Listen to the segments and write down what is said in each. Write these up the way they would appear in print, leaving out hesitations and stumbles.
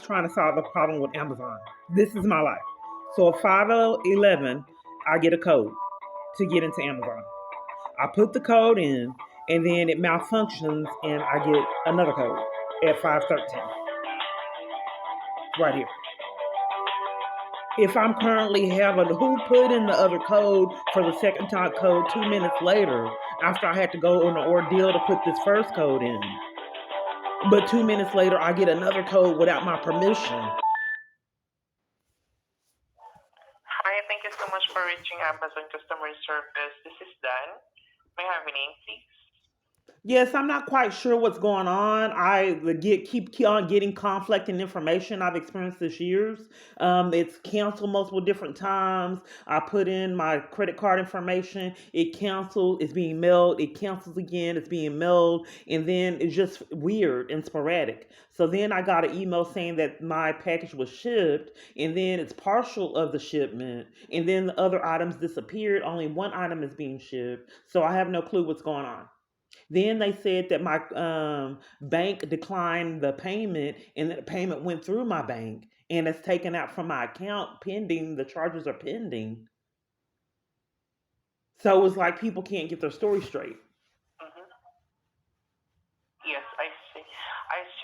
Trying to solve the problem with Amazon. This is my life. So at 5:11, I get a code to get into Amazon. I put the code in, and then it malfunctions, and I get another code at 5:13 right here. If I'm currently having who put in the other code for the second time code 2 minutes later after I had to go on an ordeal to put this first code in. But 2 minutes later, I get another code without my permission. Hi, thank you so much for reaching Amazon customer service. This is Dan. May I have your name, please? Yes, I'm not quite sure what's going on. Keep on getting conflicting information. I've experienced this years. It's canceled multiple different times. I put in my credit card information. It canceled. It's being mailed. It cancels again. It's being mailed, and then it's just weird and sporadic. So then I got an email saying that my package was shipped, and then it's partial of the shipment, and then the other items disappeared. Only one item is being shipped. So I have no clue what's going on. Then they said that my bank declined the payment and that the payment went through my bank and it's taken out from my account pending. The charges are pending. So it's like people can't get their story straight. Mm-hmm. Yes, I see.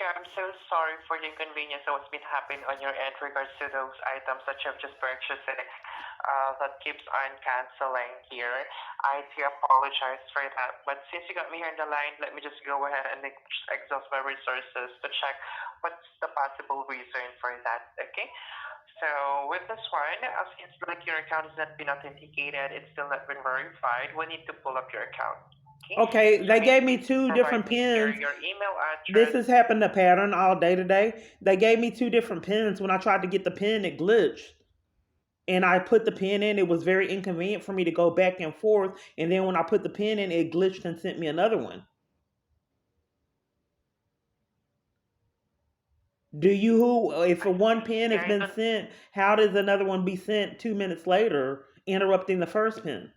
I'm so sorry for the inconvenience that what's been happening on your end regards to those items that you've just purchased that keeps on canceling here. I do apologize for that. But since you got me here on the line, let me just go ahead and exhaust my resources to check what's the possible reason for that. Okay? So with this one, as it's like your account has not been authenticated, it's still not been verified, we need to pull up your account. Okay, So they may gave you me please two provide different me here pins. your email This address. has happened a pattern all day today. They gave me two different pins. When I tried to get the pin, it glitched. And I put the pin in. It was very inconvenient for me to go back and forth. And then when I put the pin in, it glitched and sent me another one. Do you who if one pin has Yeah, I been don't. sent, how does another one be sent 2 minutes later, interrupting the first pin?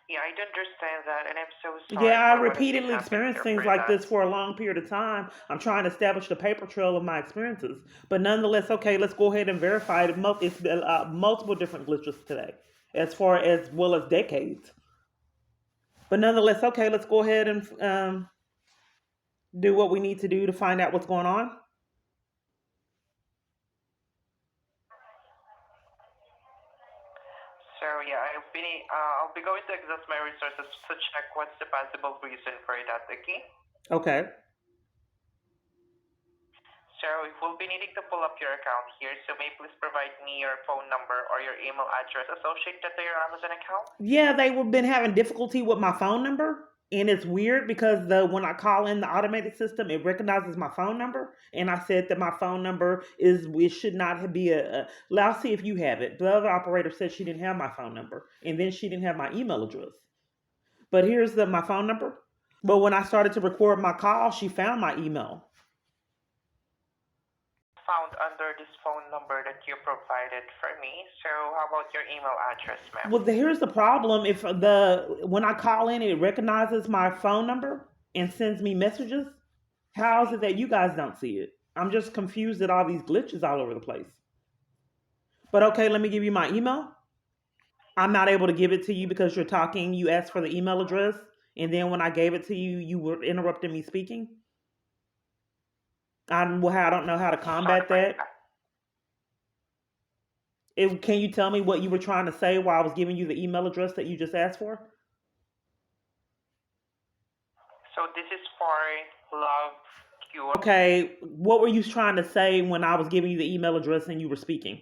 Yeah, I don't understand that, and I'm so sorry Yeah, I for what has been repeatedly happening experienced here things for like that. this for a long period of time. I'm trying to establish the paper trail of my experiences, but nonetheless, okay, let's go ahead and verify it. It's been multiple different glitches today, as far as well as decades. But nonetheless, okay, let's go ahead and do what we need to do to find out what's going on. So yeah, I'll be going to exhaust my resources to check what's the possible reason for that. Okay. Okay. So we'll be needing to pull up your account here. So may you please provide me your phone number or your email address associated to your Amazon account? Yeah, they've been having difficulty with my phone number, and it's weird because the when I call in the automated system, it recognizes my phone number, and I said that my phone number is it should not be Well, I'll see if you have it. The other operator said she didn't have my phone number, and then she didn't have my email address. But here's my phone number. But when I started to record my call, she found my email. Found under this phone number that you provided for me. So how about your email address, ma'am? Well, here's the problem. If the when I call in, it recognizes my phone number and sends me messages. How is it that you guys don't see it? I'm just confused at all these glitches all over the place. But okay, let me give you my email. I'm not able to give it to you because you're talking. You asked for the email address, and then when I gave it to you, you were interrupting me speaking. I don't know how to Sorry combat for that. that. Can you tell me what you were trying to say while I was giving you the email address that you just asked for? So this is for Love Cure. Okay, what were you trying to say when I was giving you the email address and you were speaking?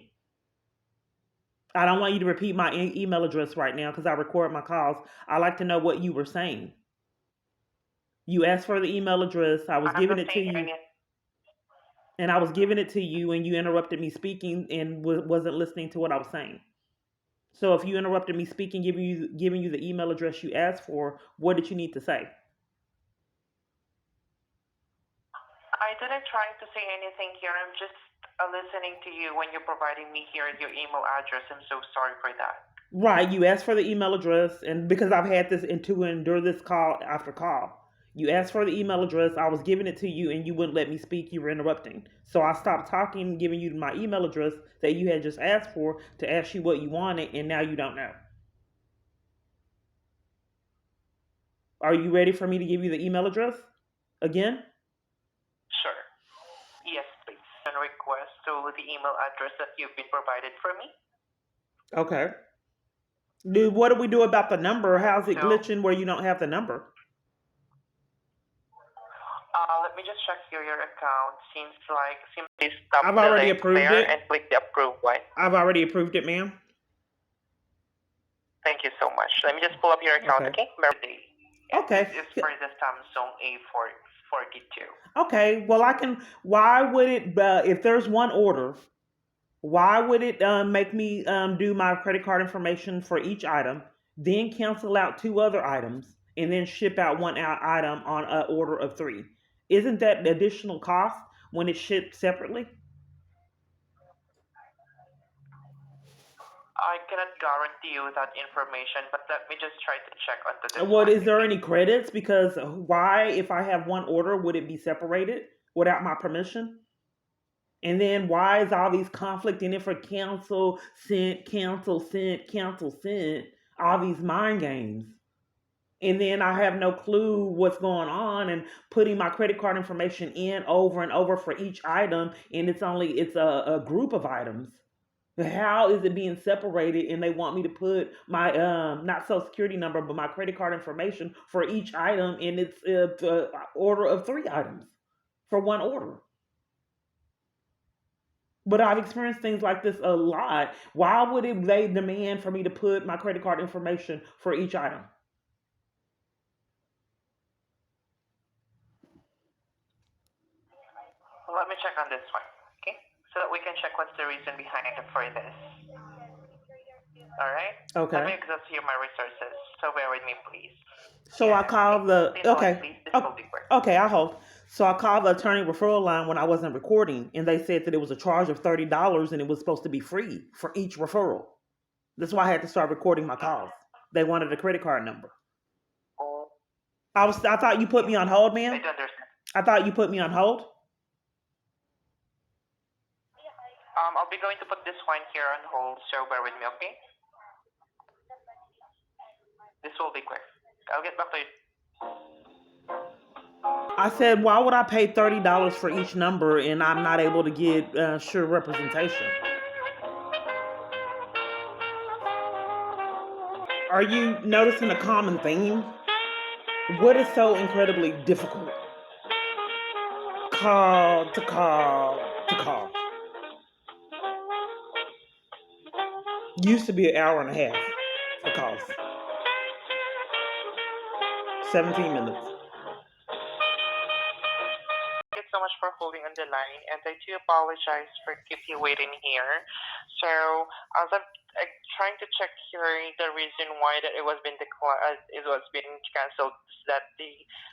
I don't want you to repeat my email address right now because I record my calls. I like to know what you were saying. You asked for the email address. I was I'm giving not it to saying you, any. and I was giving it to you, and you interrupted me speaking and wasn't listening to what I was saying. So if you interrupted me speaking, giving you the email address you asked for, what did you need to say? I didn't try to say anything here. I'm just listening to you when you're providing me here your email address. I'm so sorry for that. Right, you asked for the email address, and because I've had this to endure this call after call, You asked for the email address. I was giving it to you, and you wouldn't let me speak. You were interrupting. So I stopped talking and giving you my email address that you had just asked for to ask you what you wanted, and now you don't know. Are you ready for me to give you the email address again? Sure. Yes, please. And request to the email address that you've been provided for me. Okay. Dude, what do we do about the number? How's it So, glitching where you don't have the number? let me just check here your account. Seems like simply stop I've the already link approved there it. and click the approve one. I've already approved it, ma'am. Thank you so much. Let me just pull up your account, okay? Okay. This is for the Samsung A42. Okay. Well, I can. Why would it? If there's one order, why would it make me do my credit card information for each item, then cancel out 2 other items, and then ship out one item on an order of 3? Isn't that additional cost when it's shipped separately? I cannot guarantee you that information, but let me just try to check onto this What one. is there any credits? Because why, if I have one order, would it be separated without my permission? And then why is all these conflicting for cancel, sent, cancel, sent, cancel, sent, all these mind games? And then I have no clue what's going on and putting my credit card information in over and over for each item, and it's a group of items. How is it being separated and they want me to put my not social security number but my credit card information for each item, and it's the order of 3 items for one order? But I've experienced things like this a lot. Why would they demand for me to put my credit card information for each item? Well, let me check on this one, okay? So that we can check what's the reason behind it for this. All right? Okay. Let me exhaust here my resources. So bear with me, please. So I called the okay. Please. This will be quick. Okay, I hope. So I called the attorney referral line when I wasn't recording, and they said that it was a charge of $30 and it was supposed to be free for each referral. That's why I had to start recording my calls. They wanted a credit card number. Oh, I thought you put me on hold, I ma'am. don't understand. I thought you put me on hold. I'll be going to put this one here on hold, so bear with me, okay? This will be quick. I'll get back to you. I said, why would I pay $30 for each number and I'm not able to get sure representation? Are you noticing a common theme? What is so incredibly difficult? Call to call to call. Used to be an hour and a half for calls. 17 minutes. Thank you so much for holding on the line, and I do apologize for keep you waiting here. So, as I'm trying to check here the reason why that it was been canceled, that the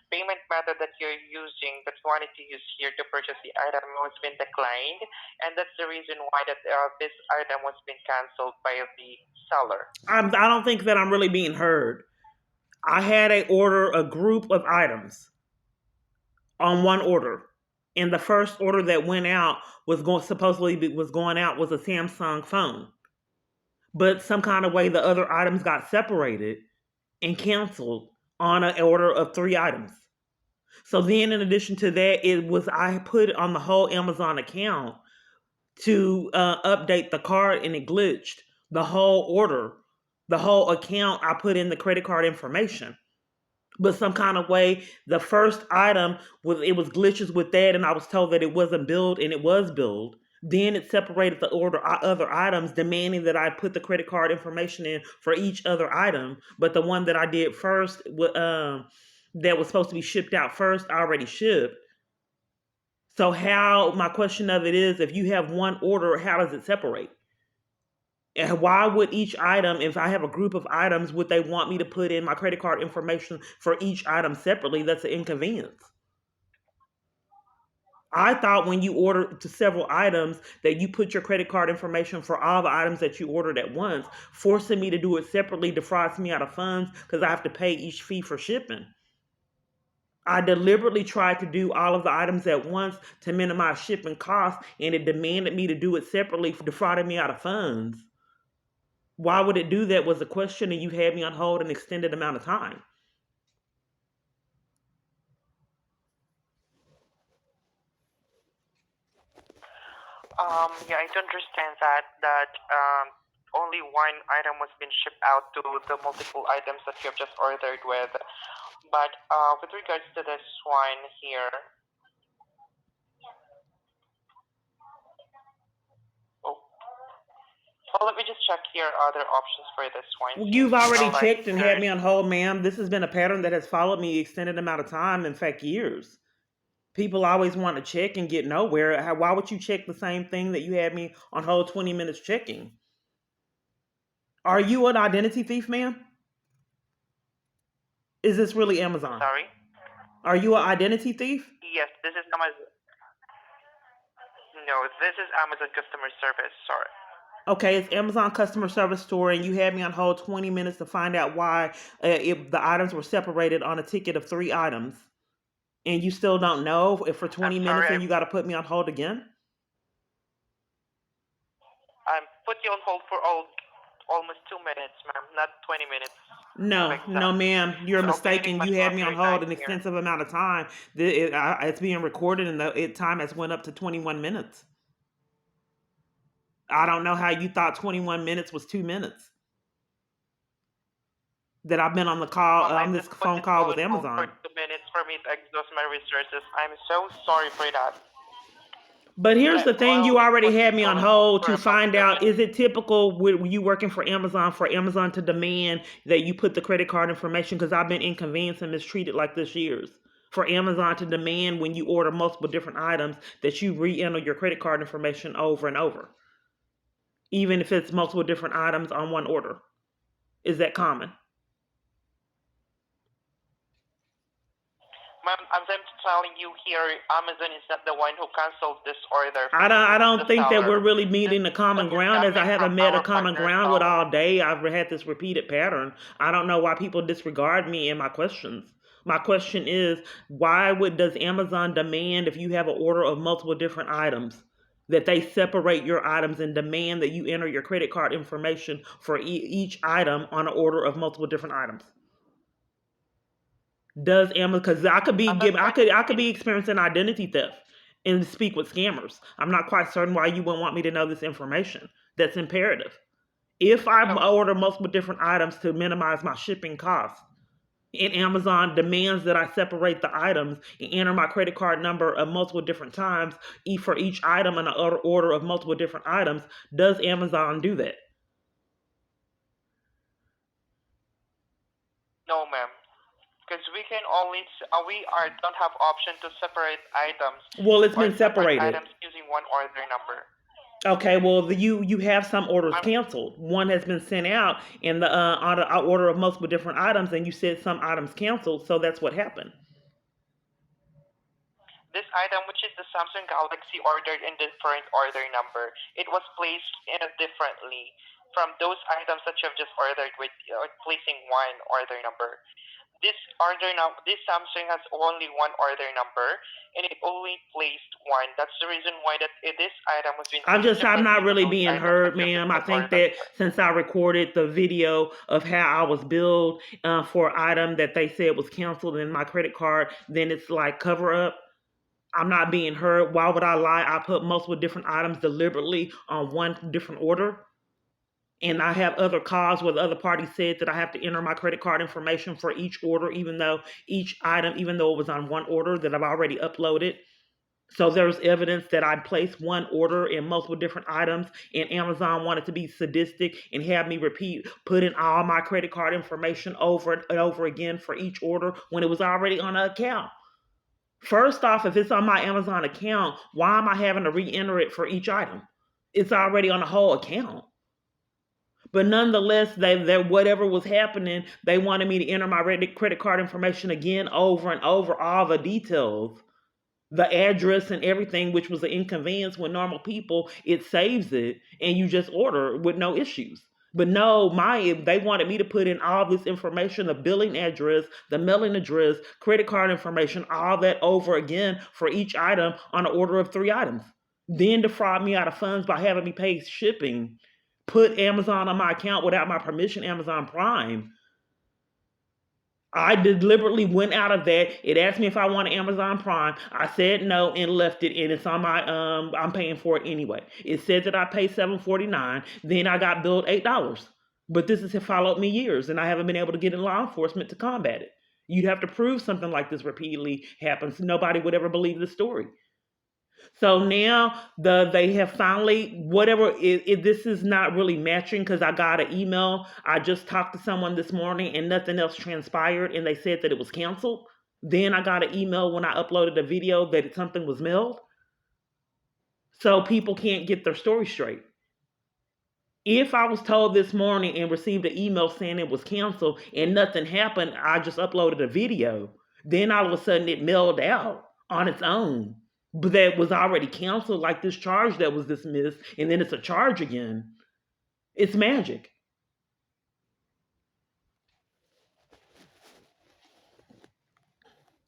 payment method that you're using, that you wanted to use here to purchase the item, was been declined, and that's the reason why that this item was been canceled by the seller. I don't think that I'm really being heard. I had a group of items on one order, and the first order that went out was going out was a Samsung phone, but some kind of way the other items got separated and canceled on an order of 3 items. So then, in addition to that, I put on the whole Amazon account to update the card, and it glitched the whole order, the whole account. I put in the credit card information, but some kind of way the first item was glitches with that, and I was told that it wasn't billed, and it was billed. Then it separated the other items, demanding that I put the credit card information in for each other item. But the one that I did first, that was supposed to be shipped out first, already shipped. So my question of it is, if you have one order, how does it separate? And why would each item, if I have a group of items, would they want me to put in my credit card information for each item separately? That's an inconvenience. I thought when you order to several items that you put your credit card information for all the items that you ordered at once. Forcing me to do it separately defrauds me out of funds because I have to pay each fee for shipping. I deliberately tried to do all of the items at once to minimize shipping costs, and it demanded me to do it separately, defrauding me out of funds. Why would it do that was the question, and you had me on hold an extended amount of time. Yeah, I do understand that only one item was been shipped out to the multiple items that you have just ordered with. But with regards to this one here, oh, well, let me just check here other options for this one Well, since you've already like checked and had there's me on hold, ma'am. This has been a pattern that has followed me extended amount of time, in fact, years. People always want to check and get nowhere. Why would you check the same thing that you had me on hold 20 minutes checking? Are you an identity thief, ma'am? Is this really Amazon? sorry. Are you an identity thief? Yes, this is Amazon. No, this is Amazon customer service. Sorry. Okay, it's Amazon customer service store, and you had me on hold 20 minutes to find out why if the items were separated on a ticket of 3 items, and you still don't know if for I'm 20 sorry. minutes and you got to put me on hold again? I'm put you on hold for almost 2 minutes, ma'am, not 20 minutes No, like no, that. ma'am. You're So I'll be needing mistaken. much You more had of me on your hold time an here. extensive amount of time. It's being recorded, and the time has went up to 21 minutes. I don't know how you thought 21 minutes was 2 minutes. That I've been on the call Ma'am, I on this just put phone this call call with on hold for Amazon. 2 minutes for me to exhaust my resources. I'm so sorry for that. But here's the thing: I'll you need to already put this had me call on on hold hold for to about find 2 out, minutes. is it typical with you working for Amazon for Amazon to demand that you put the credit card information? Because I've been inconvenienced and mistreated like this years. For Amazon to demand when you order multiple different items that you re-enter your credit card information over and over, even if it's multiple different items on one order. Is that common? Ma'am, as I'm telling you here, Amazon is not the one who canceled this order for I don't, you. I It's don't the think that seller. we're really This meeting the common system is ground, as I coming from haven't met a our common partner ground with Tom. all day. I've had this repeated pattern. I don't know why people disregard me and my questions. My question is, why does Amazon demand, if you have an order of multiple different items, that they separate your items and demand that you enter your credit card information for each item on an order of multiple different items? Does Amazon? Because As unfortunately, I could be experiencing identity theft and speak with scammers. I'm not quite certain why you wouldn't want me to know this information. That's imperative. If I no, order multiple different items to minimize my shipping costs, and Amazon demands that I separate the items and enter my credit card number multiple different times for each item in an order of multiple different items, does Amazon do that? no, ma'am. Because we can only we are don't have option to separate items Well, it's or been separate separated. items using one order number. Okay, well, you have some orders Ma'am, canceled. One has been sent out in the order of multiple different items, and you said some items canceled, so that's what happened. this item, which is the Samsung Galaxy, ordered in different order number. It was placed in a differently from those items that you have just ordered with placing one order number. This Samsung has only one order number, and it only placed one. That's the reason why this item was being placed I'm not differently to really those being items that heard, you have just ma'am. I think ordered. that since I recorded the video of how I was billed for an item that they said was canceled in my credit card, then it's like cover up. I'm not being heard. Why would I lie? I put multiple different items deliberately on one different order. And I have other calls where the other party said that I have to enter my credit card information for each order, even though each item, even though it was on one order that I've already uploaded. So there's evidence that I placed one order in multiple different items, and Amazon wanted to be sadistic and have me put in all my credit card information over and over again for each order when it was already on an account. First off, if it's on my Amazon account, why am I having to re-enter it for each item? It's already on the whole account. But nonetheless, they whatever was happening, they wanted me to enter my credit card information again over and over, all the details, the address and everything, which was an inconvenience when normal people, it saves it and you just order with no issues. But no, they wanted me to put in all this information, the billing address, the mailing address, credit card information, all that over again for each item on an order of 3 items. Then defraud me out of funds by having me pay shipping. Put Amazon on my account without my permission, Amazon Prime. I deliberately went out of that. It asked me if I wanted Amazon Prime. I said no and left it, and it's on my I'm paying for it anyway. It said that I paid $7.49. Then I got billed $8. But this has followed me years, and I haven't been able to get in law enforcement to combat it. You'd have to prove something like this repeatedly happens. Nobody would ever believe the story. So now they have finally whatever this is not really matching because I got an email. I just talked to someone this morning and nothing else transpired, and they said that it was canceled. Then I got an email when I uploaded a video that something was mailed. So people can't get their story straight. If I was told this morning and received an email saying it was canceled and nothing happened, I just uploaded a video. Then all of a sudden it mailed out on its own. But that was already canceled, like this charge that was dismissed, and then it's a charge again. It's magic.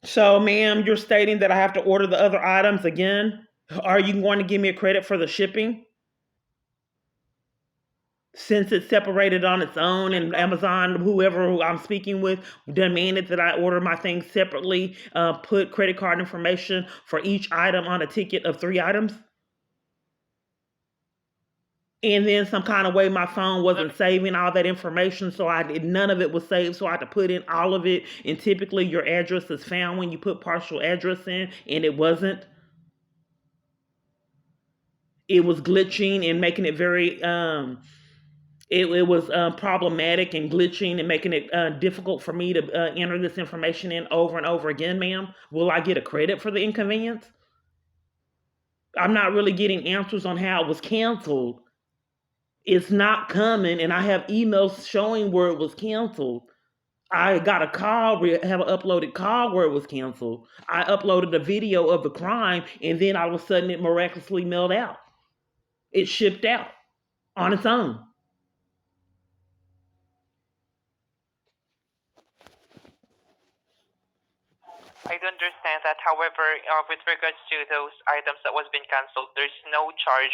So, ma'am, you're stating that I have to order the other items again? Are you going to give me a credit for the shipping? Since it's separated on its own and Amazon, whoever who I'm speaking with, demanded that I order my things separately, put credit card information for each item on a ticket of 3 items. And then some kind of way my phone wasn't saving all that information, so none of it was saved, so I had to put in all of it. And typically your address is found when you put partial address in, and it wasn't. It was glitching and making it very it was problematic and glitching and making it difficult for me to enter this information in over and over again, ma'am. Will I get a credit for the inconvenience? I'm not really getting answers on how it was canceled. It's not coming, and I have emails showing where it was canceled. I got a call, have an uploaded call where it was canceled. I uploaded a video of the crime, and then all of a sudden it miraculously mailed out. It shipped out on its own. I do understand that. However, with regards to those items that was being canceled, there's no charge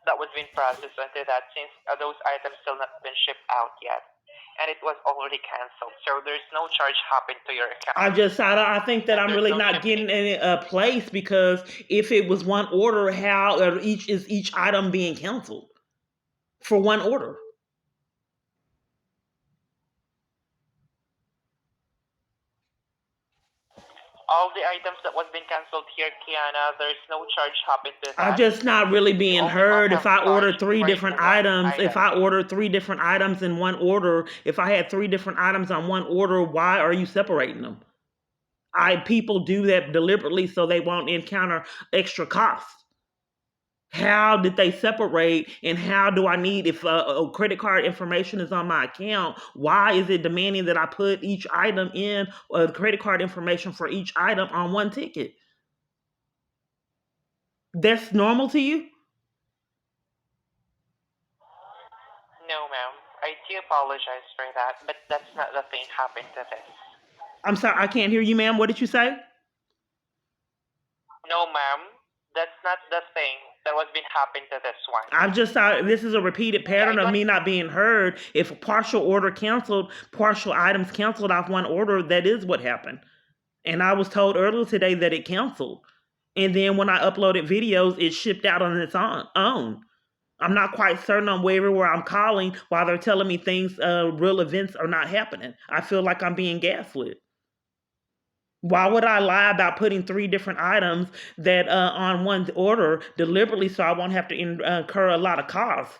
that was being processed until that, since those items still not been shipped out yet, and it was already canceled. So there's no charge happened to your account. I think that I'm really not getting in a place, because if it was one order, how is each item being canceled for one order? All the items that was being canceled here, Kiana, there's no charge happened to that. I'm just not really being heard. If I order three different items, item. if I order 3 different items in one order, if I had 3 different items on one order, why are you separating them? People do that deliberately so they won't encounter extra costs. How did they separate, and how do I need, if credit card information is on my account, why is it demanding that I put each item in credit card information for each item on one ticket? That's normal to you? No, ma'am. I do apologize for that, but that's not the thing happened to this. I'm sorry, I can't hear you, ma'am. What did you say? No, ma'am. That's not the thing that was being happened to this one. I've just thought this is a repeated pattern of me not being heard. If a partial order canceled, partial items canceled off one order, that is what happened. And I was told earlier today that it canceled. And then when I uploaded videos, it shipped out on its own. I'm not quite certain on where I'm calling while they're telling me things, real events are not happening. I feel like I'm being gaslit. Why would I lie about putting 3 different items that on one order deliberately so I won't have to incur a lot of costs?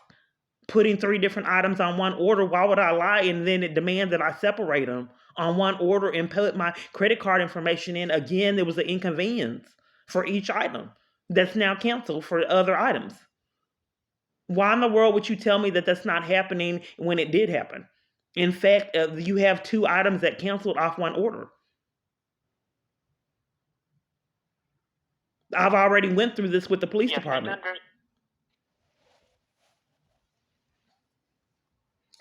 Putting 3 different items on one order, why would I lie and then it demand that I separate them on one order and put my credit card information in? Again, there was an inconvenience for each item that's now canceled for other items. Why in the world would you tell me that that's not happening when it did happen? In fact, you have 2 items that canceled off one order. I've already went through this with the police department.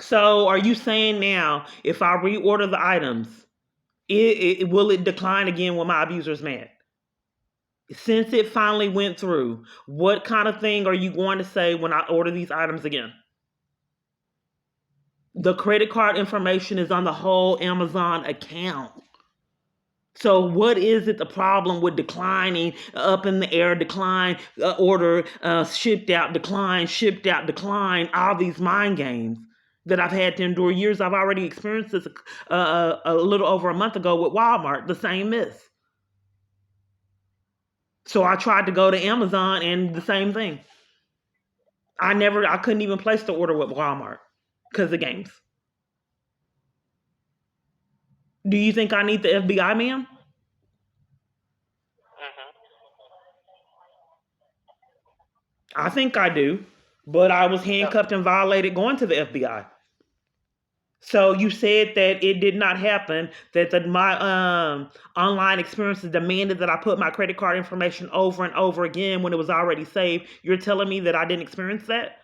So are you saying now if I reorder the items, will it decline again when my abuser's mad? Since it finally went through, what kind of thing are you going to say when I order these items again? The credit card information is on the whole Amazon account. So what is it the problem with declining, up in the air, decline, order, shipped out, decline, all these mind games that I've had to endure years? I've already experienced this a little over a month ago with Walmart, the same miss. So I tried to go to Amazon and the same thing. I couldn't even place the order with Walmart because of games. Do you think I need the FBI, ma'am? Mm-hmm. I think I do, but I was No. handcuffed and violated going to the FBI. So you said that it did not happen. That my online experiences demanded that I put my credit card information over and over again when it was already saved. You're telling me that I didn't experience that?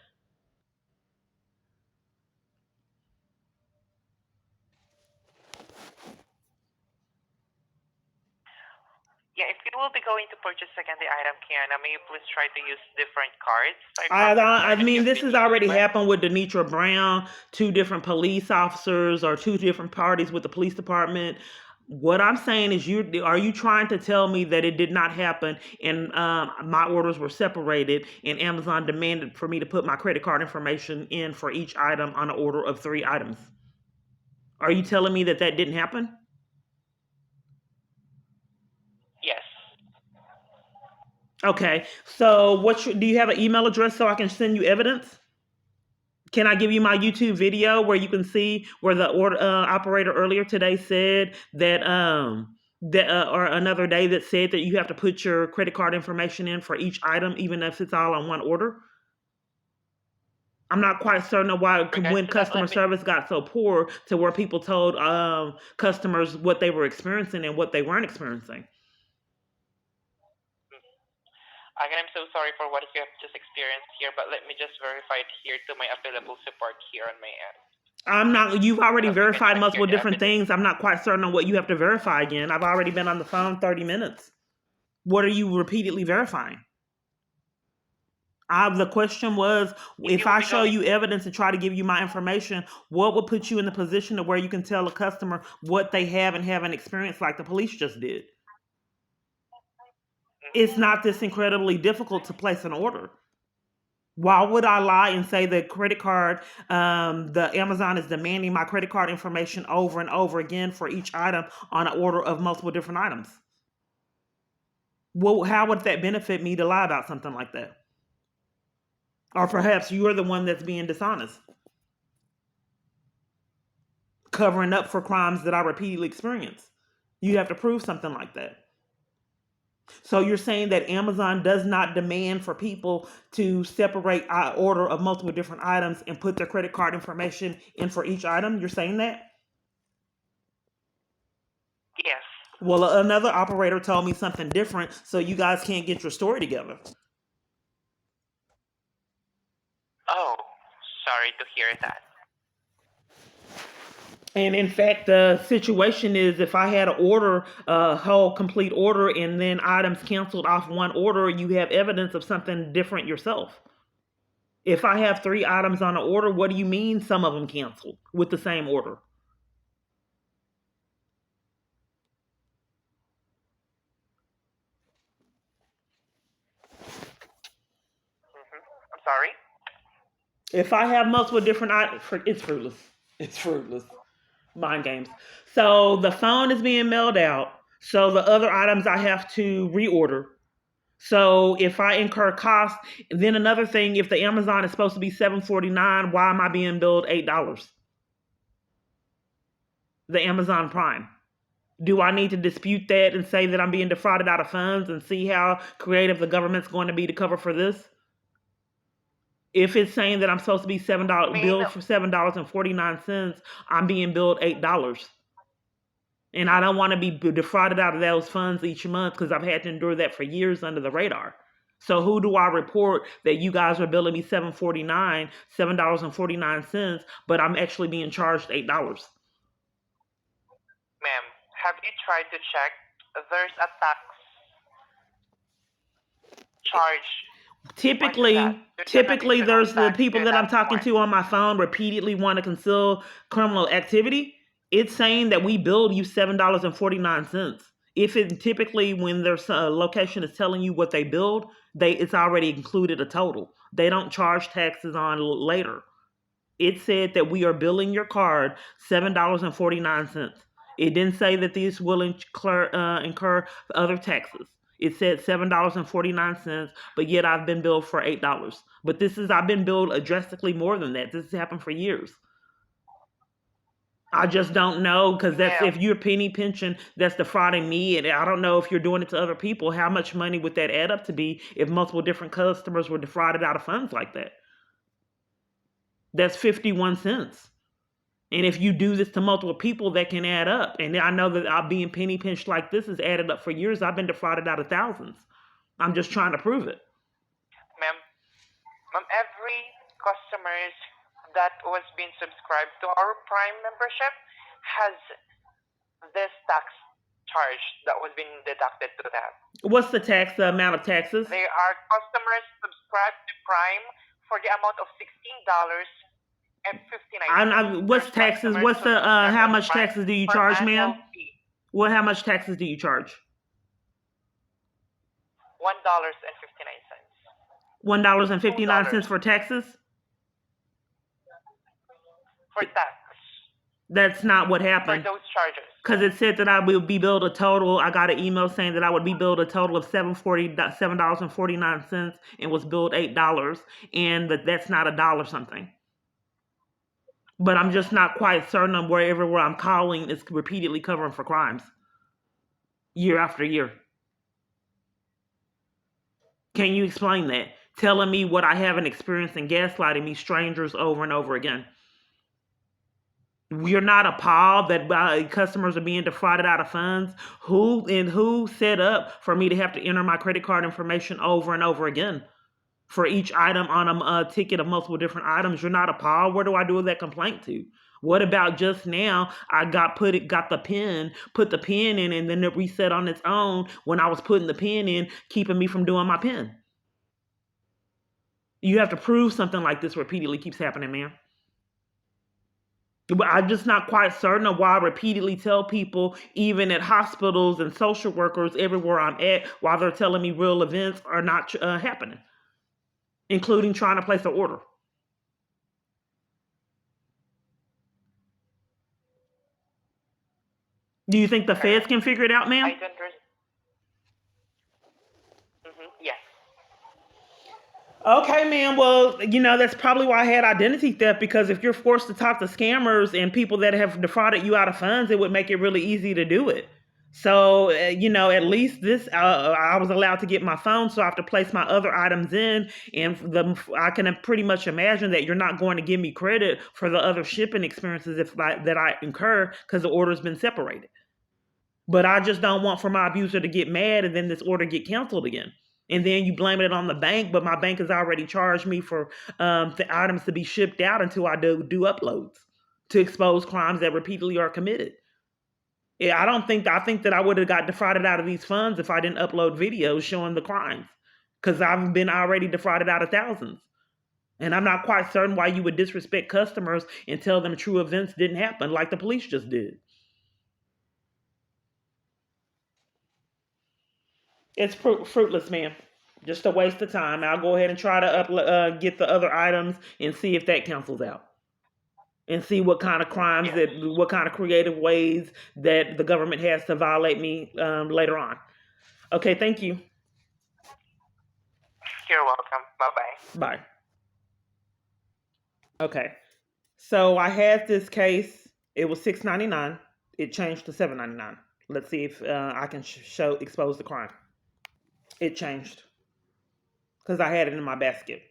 Yeah, if you will be going to purchase again the item, Kiana, may you please try to use different cards, I promise, I that mean, you've this been has used already with. happened with Denitra Brown, two different police officers or two different parties with the police department. What I'm saying is, are you trying to tell me that it did not happen and my orders were separated and Amazon demanded for me to put my credit card information in for each item on an order of 3 items? Are you telling me that that didn't happen? Yes. Okay, so do you have an email address so I can send you evidence? Can I give you my YouTube video where you can see where the order operator earlier today said that or another day that said that you have to put your credit card information in for each item, even if it's all on one order? I'm not quite certain of why Regards when to that, customer let me. service got so poor to where people told customers what they were experiencing and what they weren't experiencing. Again, I'm so sorry for what you have just experienced here, but let me just verify it here to my available support here on my end. I'm not. You've already So we can verified check here multiple the different evidence. things. I'm not quite certain on what you have to verify again. I've already been on the phone 30 minutes. What are you repeatedly verifying? The question was, If you if will I be show going, you evidence and try to give you my information, what would put you in the position of where you can tell a customer what they have and haven't experienced like the police just did? It's not this incredibly difficult to place an order. Why would I lie and say the credit card, the Amazon is demanding my credit card information over and over again for each item on an order of multiple different items? Well, how would that benefit me to lie about something like that? Or perhaps you're the one that's being dishonest, covering up for crimes that I repeatedly experience. You have to prove something like that. So you're saying that Amazon does not demand for people to separate order of multiple different items and put their credit card information in for each item? You're saying that? yes. Well, another operator told me something different, so you guys can't get your story together. Oh, sorry to hear that. And in fact, the situation is if I had an order, a whole complete order, and then items canceled off one order, you have evidence of something different yourself. If I have 3 items on an order, what do you mean some of them canceled with the same order? I'm sorry. If I have multiple different items, it's fruitless. It's fruitless. Mind games. So the phone is being mailed out. So the other items I have to reorder. So if I incur costs, then another thing, if the Amazon is supposed to be $7.49, why am I being billed $8? The Amazon Prime. Do I need to dispute that and say that I'm being defrauded out of funds and see how creative the government's going to be to cover for this? If it's saying that I'm supposed to be $7 May I billed know? for $7.49, I'm being billed $8. And I don't want to be defrauded out of those funds each month because I've had to endure that for years under the radar. So who do I report that you guys are billing me $7.49, but I'm actually being charged $8? Ma'am, have you tried to check? There's a tax charge onto that. Typically, there's the Tax, people so that I'm that's talking why. to on my phone repeatedly want to conceal criminal activity. It's saying that we billed you $7.49. If it typically when there's a location is telling you what they billed, it's already included a total. They don't charge taxes on later. It said that we are billing your card $7.49. It didn't say that these will incur other taxes. It said $7.49, but yet I've been billed for $8. But I've been billed drastically more than that. This has happened for years. I just don't know because if you're penny pinching, that's defrauding me, and I don't know if you're doing it to other people. How much money would that add up to be if multiple different customers were defrauded out of funds like that? That's 51 cents. And if you do this to multiple people, that can add up. And I know that I'm being penny pinched like this has added up for years. I've been defrauded out of thousands. I'm just trying to prove it. Ma'am, every customers that was being subscribed to our Prime membership has this tax charge that was being deducted to them. What's the amount of taxes? They are customers subscribed to Prime for the amount of $16.59. What's taxes? What's the how much taxes do you charge, ma'am? How much taxes do you charge? $1.59. $1.59 for taxes? For tax. That's not what happened. For those charges. Because it said that I will be billed a total. I got an email saying that I would be billed a total of $7.49 and was billed $8, and that's not $1 something. But I'm just not quite certain on where I'm calling is repeatedly covering for crimes year after year. Can you explain that? Telling me what I haven't experienced and gaslighting me strangers over and over again. You're not appalled that customers are being defrauded out of funds? Who set up for me to have to enter my credit card information over and over again for each item on a ticket of multiple different items? You're not appalled? Where do I do that complaint to? What about just now? I put the pin in, and then it reset on its own when I was putting the pin in, keeping me from doing my pin. You have to prove something like this repeatedly keeps happening, ma'am. But I'm just not quite certain of why I repeatedly tell people, even at hospitals and social workers everywhere I'm at, why they're telling me real events are not happening, including trying to place an order. Do you think the feds can figure it out, ma'am? Yes. Okay, ma'am. Well, that's probably why I had identity theft, because if you're forced to talk to scammers and people that have defrauded you out of funds, it would make it really easy to do it. So, at least this, I was allowed to get my phone, so I have to place my other items in, and I can pretty much imagine that you're not going to give me credit for the other shipping experiences that I incur because the order's been separated. But I just don't want for my abuser to get mad and then this order get canceled again. And then you blame it on the bank, but my bank has already charged me for the items to be shipped out until I do uploads to expose crimes that repeatedly are committed. Yeah, I think that I would have got defrauded out of these funds if I didn't upload videos showing the crimes, because I've been already defrauded out of thousands. And I'm not quite certain why you would disrespect customers and tell them true events didn't happen like the police just did. It's fruitless, ma'am. Just a waste of time. I'll go ahead and try to get the other items and see if that cancels out, and see what kind of crimes what kind of creative ways that the government has to violate me later on. Okay, thank you. You're welcome. Bye-bye. Bye. Okay, so I had this case. It was $6.99. It changed to $7.99. Let's see if I can expose the crime. It changed because I had it in my basket.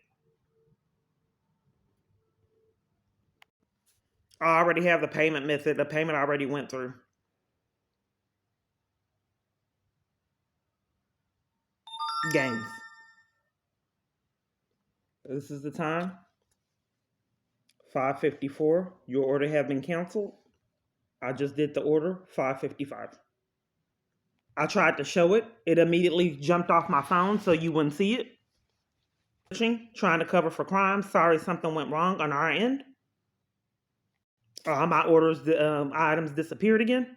I already have the payment method. The payment already went through. Games. This is the time. 5:54. Your order have been canceled. I just did the order. 5:55. I tried to show it. It immediately jumped off my phone so you wouldn't see it. Trying to cover for crime. Sorry, something went wrong on our end. My orders, the items disappeared again.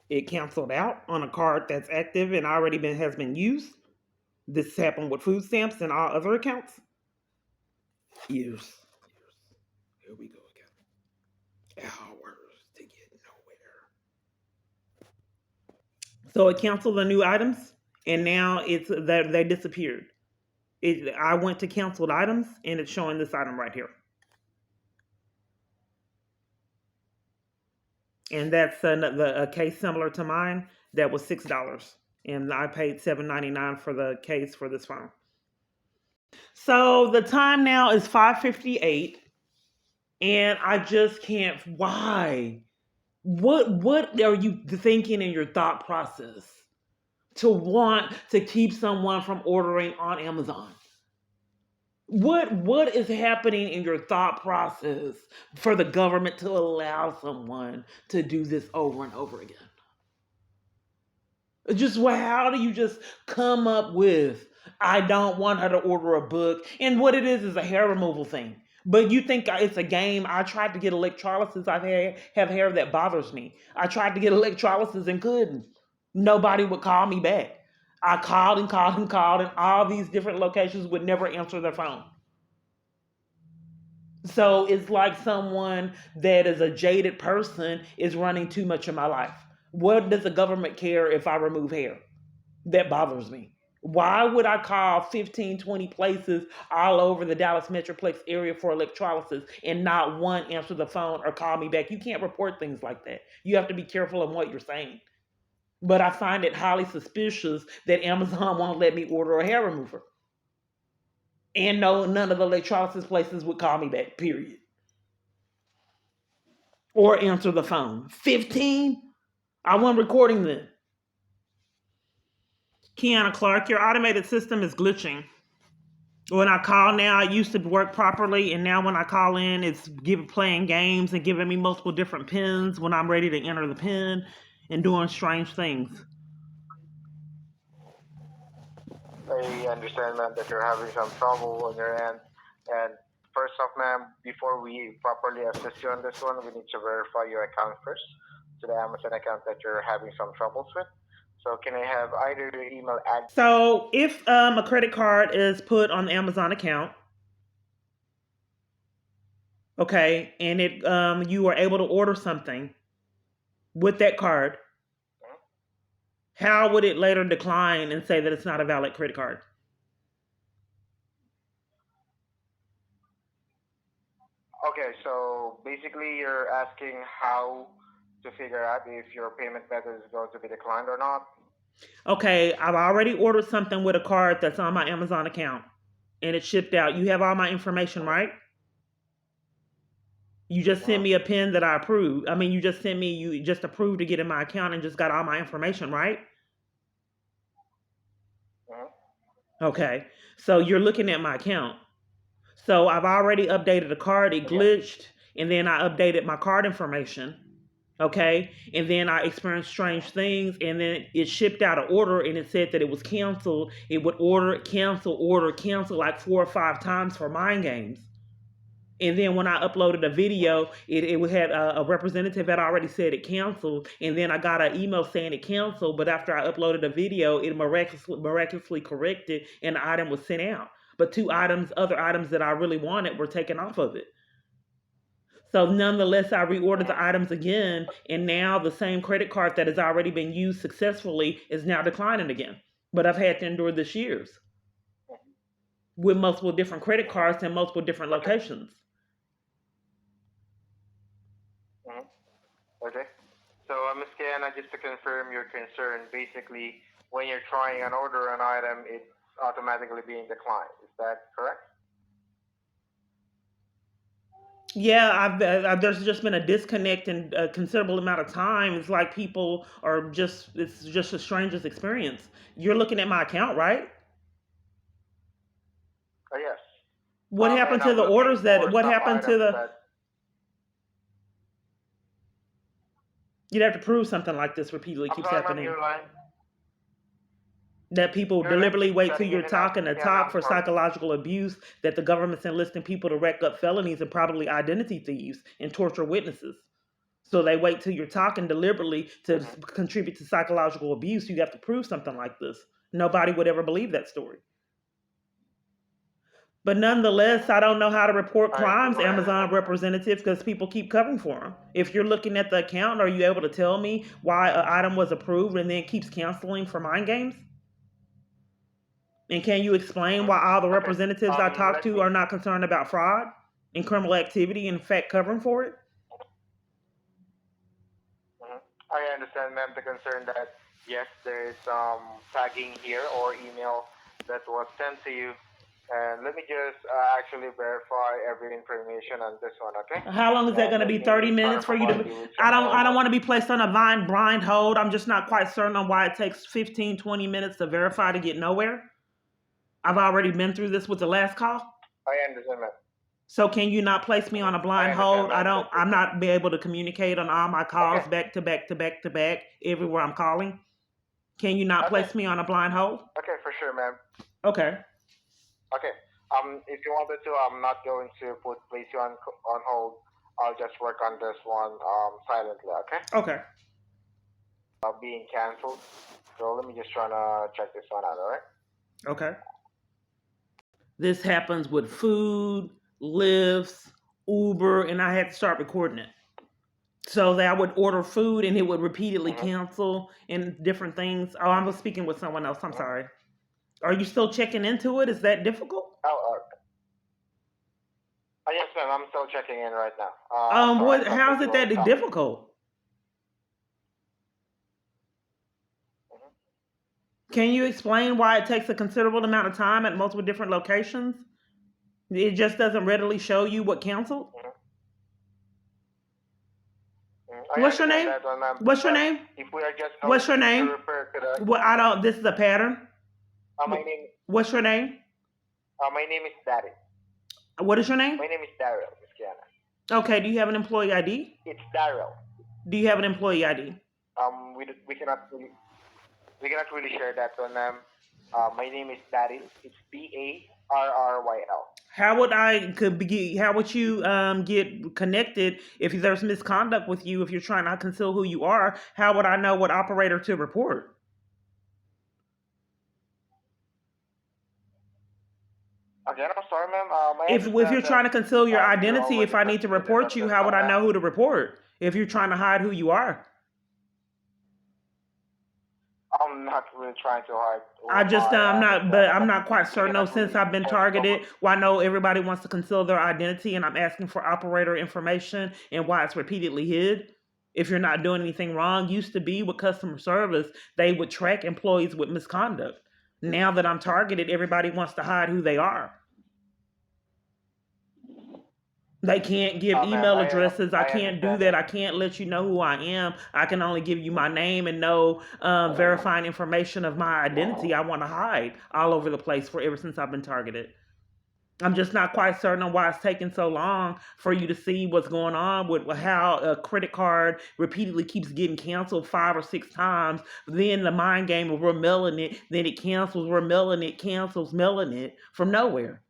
It canceled out on a card that's active and already has been used. This happened with food stamps and all other accounts. Years. Here we go again. Hours to get nowhere. So it canceled the new items, and now it's that they disappeared. I went to canceled items, and it's showing this item right here. And that's a case similar to mine that was $6, and I paid $7.99 for the case for this phone. So the time now is 5:58, and I just can't. Why? What are you thinking in your thought process to want to keep someone from ordering on Amazon? What is happening in your thought process for the government to allow someone to do this over and over again? Just how do you just come up with, I don't want her to order a book, and what it is a hair removal thing. But you think it's a game. I tried to get electrolysis. I have hair that bothers me. I tried to get electrolysis and couldn't. Nobody would call me back. I called and called and called, and all these different locations would never answer their phone. So it's like someone that is a jaded person is running too much of my life. What does the government care if I remove hair? That bothers me. Why would I call 15, 20 places all over the Dallas Metroplex area for electrolysis and not one answer the phone or call me back? You can't report things like that. You have to be careful of what you're saying. But I find it highly suspicious that Amazon won't let me order a hair remover. And no, none of the electrolysis places would call me back, period. Or answer the phone. 15? I wasn't recording them. Kiana Clark, your automated system is glitching. When I call now, it used to work properly, and now when I call in, it's playing games and giving me multiple different pins when I'm ready to enter the pin and doing strange things. I understand, ma'am, that you're having some trouble on your end. And first off, ma'am, before we properly assist you on this one, we need to verify your account first to the Amazon account that you're having some troubles with. So can I have either your email address? So if a credit card is put on the Amazon account, okay, and it you are able to order something with that card, how would it later decline and say that it's not a valid credit card? Okay, so basically you're asking how to figure out if your payment method is going to be declined or not. Okay, I've already ordered something with a card that's on my Amazon account and it's shipped out. You have all my information, right? You just sent me a pin that I approved. I mean, you just approved to get in my account and just got all my information, right? Okay, so you're looking at my account. So I've already updated the card. It glitched, and then I updated my card information. Okay, and then I experienced strange things, and then it shipped out an order, and it said that it was canceled. It would order, cancel, like 4 or 5 times for mind games. And then when I uploaded a video, it had a representative had already said it canceled, and then I got an email saying it canceled. But after I uploaded a video, it miraculously corrected, and the item was sent out. But 2 other items that I really wanted, were taken off of it. So nonetheless, I reordered the items again, and now the same credit card that has already been used successfully is now declining again. But I've had to endure this years with multiple different credit cards and multiple different locations. Okay. So, Ms. Kiana, just to confirm your concern, basically, when you're trying and order an item, it's automatically being declined. Is that correct? Yeah, there's just been a disconnect in a considerable amount of time. It's like people are it's just the strangest experience. You're looking at my account, right? Yes. What And happened to I'm the looking orders for what some happened to items the, that. you'd have to prove something like this repeatedly I'm keeps sorry, ma'am. happening. Your line. That people Your line deliberately keeps wait till cutting you're in and out. talking to Kiana, talk I'm for sorry. psychological abuse, that the government's enlisting people to rack up felonies and probably identity thieves and torture witnesses. So they wait till you're talking deliberately to contribute to psychological abuse. You have to prove something like this. Nobody would ever believe that story. But nonetheless, I don't know how to report I crimes, totally Amazon understand. representatives, because people keep covering for them. If you're looking at the account, are you able to tell me why an item was approved and then keeps canceling for mind games? And can you explain why all the Okay. representatives I talk Let to me. are not concerned about fraud and criminal activity and in fact covering for it? I understand, ma'am, the concern that yes, there is some tagging here or email that was sent to you. And let me just actually verify every information on this one, okay? How long is that And going to let be? me 30 try to minutes for you provide to? you with I some don't. more. I don't want to be placed on a blind hold. I'm just not quite certain on why it takes 15, 20 minutes to verify to get nowhere. I've already been through this with the last call. I understand, ma'am. So can you not place me on a I blind understand, hold? ma'am. I'm not be able to communicate on all my calls Okay. back to back to back to back everywhere I'm calling. Can you not Okay. place me on a blind hold? Okay, for sure, ma'am. Okay. Okay. If you wanted to, I'm not going to place you on hold. I'll just work on this one silently. Okay. Okay. Being canceled. So let me just try to check this one out. All right. Okay. This happens with food, lifts, Uber, and I had to start recording it. So that I would order food and it would repeatedly cancel and different things. Oh, I'm speaking with someone else. I'm sorry. Are you still checking into it? Is that difficult? Oh, yes, ma'am. I'm still checking in right now. I'm sorry. What? How is it that difficult? Can you explain why it takes a considerable amount of time at multiple different locations? It just doesn't readily show you what canceled. What's your name? What's your name? If we are just What's your to name? refer to the, What? I don't. This is a pattern. my name. What's your name? My name is Daddy. What is your name? My name is Daryl, Miss Kiana. Okay. Do you have an employee ID? It's Daryl. Do you have an employee ID? We cannot really share that one. My name is Daryl. It's Darryl. How would how would you get connected if there's misconduct with you, if you're trying to conceal who you are? How would I know what operator to report? Again, I'm sorry, ma'am. If you're trying to conceal your identity, if I need to report you, how would I know who to report? If you're trying to hide who you are, I'm not really trying to hide. I'm not quite certain though, since I've been targeted. Well, I know everybody wants to conceal their identity and I'm asking for operator information and why it's repeatedly hid. If you're not doing anything wrong, used to be with customer service, they would track employees with misconduct. Now that I'm targeted, everybody wants to hide who they are. They can't give email addresses. I can't do that. I can't let you know who I am. I can only give you my name and no verifying information of my identity. I want to hide all over the place for ever since I've been targeted. I'm just not quite certain on why it's taking so long for you to see what's going on with how a credit card repeatedly keeps getting canceled 5 or 6 times. Then the mind game of we're mailing it, then it cancels, we're mailing it, cancels, mailing it from nowhere.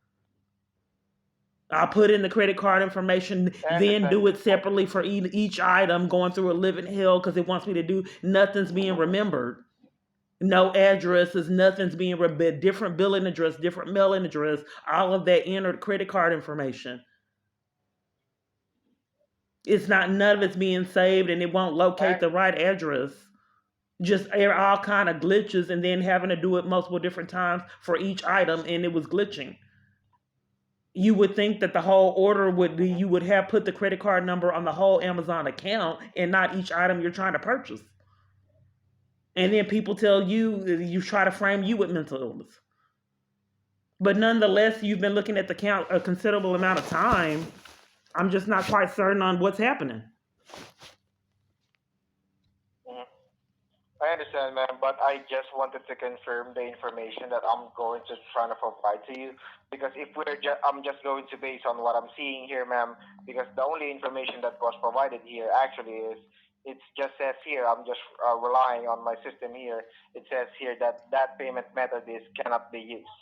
I'll put in the credit card information, then do it separately for each item, going through a living hell because it wants me to do. Nothing's being remembered. No addresses, nothing's being different billing address, different mailing address, all of that entered credit card information. It's not, none of it's being saved and it won't locate the right address. Just all kind of glitches and then having to do it multiple different times for each item and it was glitching. You would think that the whole order would be, you would have put the credit card number on the whole Amazon account and not each item you're trying to purchase. And then people tell you try to frame you with mental illness. But nonetheless, you've been looking at the count a considerable amount of time. I'm just not quite certain on what's happening. I understand, ma'am, but I just wanted to confirm the information that I'm going to try to provide to you. Because if I'm just going to base on what I'm seeing here, ma'am. Because the only information that was provided here actually is it just says here. I'm just relying on my system here. It says here that that payment method is cannot be used.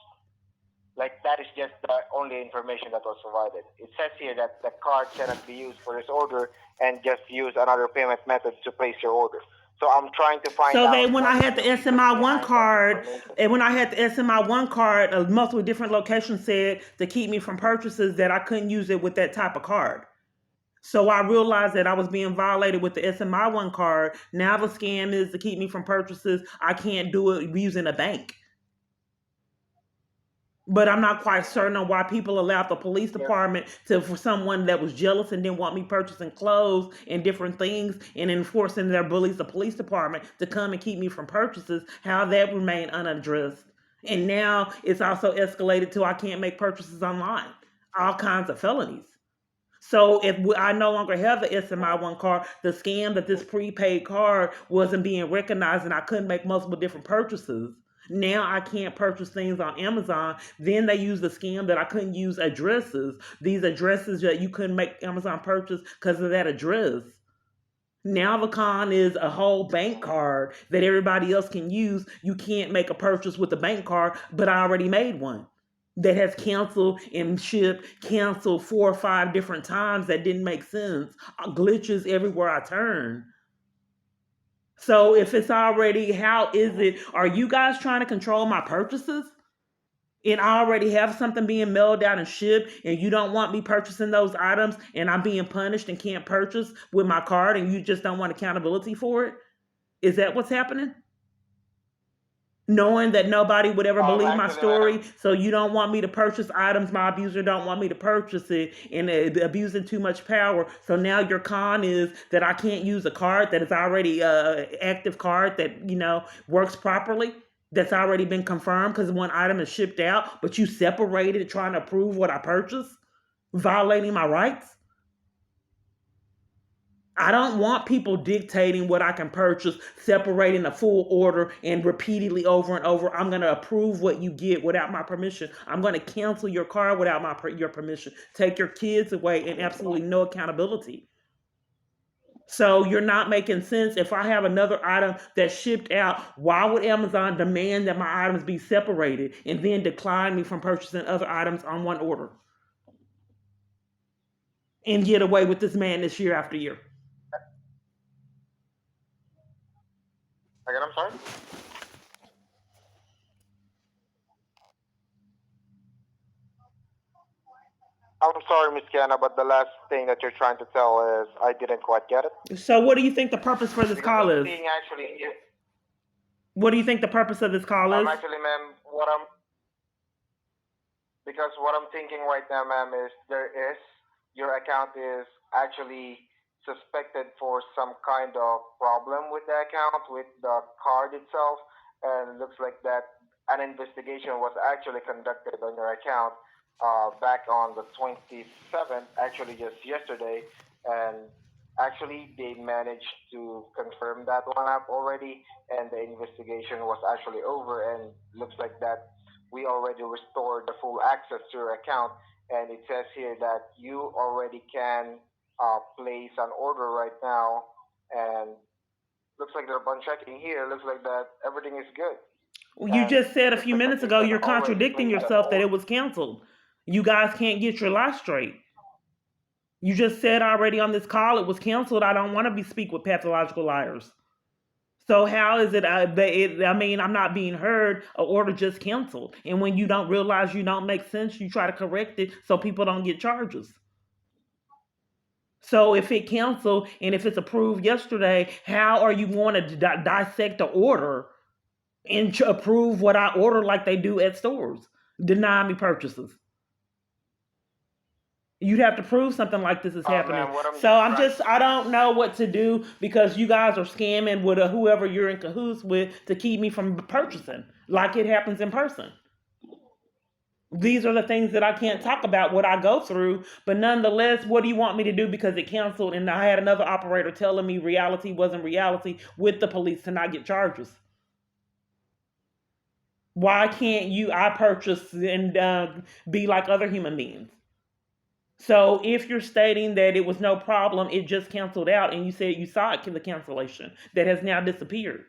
Like that is just the only information that was provided. It says here that the card cannot be used for this order and just use another payment method to place your order. So I'm trying to find So out they, when what I is had the the reason SMI one behind that card, information. and when I had the SMI one card, multiple different locations said to keep me from purchases that I couldn't use it with that type of card. So I realized that I was being violated with the SMI one card. Now the scam is to keep me from purchases I can't do it using a bank. But I'm not quite certain on why people allowed the police department for someone that was jealous and didn't want me purchasing clothes and different things and enforcing their bullies, the police department, to come and keep me from purchases, how that remained unaddressed. And now it's also escalated to I can't make purchases online. All kinds of felonies. So if I no longer have the SMI one card, the scam that this prepaid card wasn't being recognized and I couldn't make multiple different purchases. Now I can't purchase things on Amazon. Then they use the scam that I couldn't use addresses. These addresses that you couldn't make Amazon purchase because of that address. Now the con is a whole bank card that everybody else can use. You can't make a purchase with the bank card, but I already made one that has canceled and shipped, canceled 4 or 5 different times that didn't make sense. Glitches everywhere I turn. So if it's already, how is it? Are you guys trying to control my purchases? And I already have something being mailed out and shipped, and you don't want me purchasing those items, and I'm being punished and can't purchase with my card, and you just don't want accountability for it? Is that what's happening? Knowing that nobody would ever believe my Actually, ma'am, story, so you don't want me to purchase items, my abuser don't want me to purchase it, and abusing too much power. So now your con is that I can't use a card that is already active card that works properly, that's already been confirmed because one item is shipped out, but you separated trying to prove what I purchased, violating my rights. I don't want people dictating what I can purchase, separating a full order and repeatedly over and over. I'm going to approve what you get without my permission. I'm going to cancel your card without your permission. Take your kids away and absolutely no accountability. So you're not making sense. If I have another item that's shipped out, why would Amazon demand that my items be separated and then decline me from purchasing other items on one order and get away with this madness year after year? again, I'm sorry. I'm sorry, Miss Kiana, but the last thing that you're trying to tell is I didn't quite get it. So what do you think the purpose for this Because call I'm is? seeing actually, What do you think the purpose of this call is? actually, ma'am, because what I'm thinking right now, ma'am, is your account is actually suspected for some kind of problem with the account, with the card itself, and looks like that an investigation was actually conducted on your account back on the 27th, actually just yesterday, and actually they managed to confirm that one up already, and the investigation was actually over, and looks like that we already restored the full access to your account, and it says here that you already can place an order right now, and looks like upon checking here, looks like that everything is good. You And just said a looks few like that minutes you ago can you're already contradicting place an yourself that order. it was canceled. You guys can't get your life straight. You just said already on this call it was canceled. I don't want to be speak with pathological liars. So how is it? I mean, I'm not being heard. An order just canceled, and when you don't realize you don't make sense, you try to correct it so people don't get charges. So if it canceled and if it's approved yesterday, how are you going to dissect the order and approve what I order like they do at stores? Deny me purchases. You'd have to prove something like this is happening. Ma'am, what I'm So just I'm trying. just, I don't know what to do because you guys are scamming with whoever you're in cahoots with to keep me from purchasing like it happens in person. These are the things that I can't talk about what I go through, but nonetheless, what do you want me to do because it canceled and I had another operator telling me reality wasn't reality with the police to not get charges? Why can't I purchase and be like other human beings? So if you're stating that it was no problem, it just canceled out, and you said you saw it, the cancellation that has now disappeared.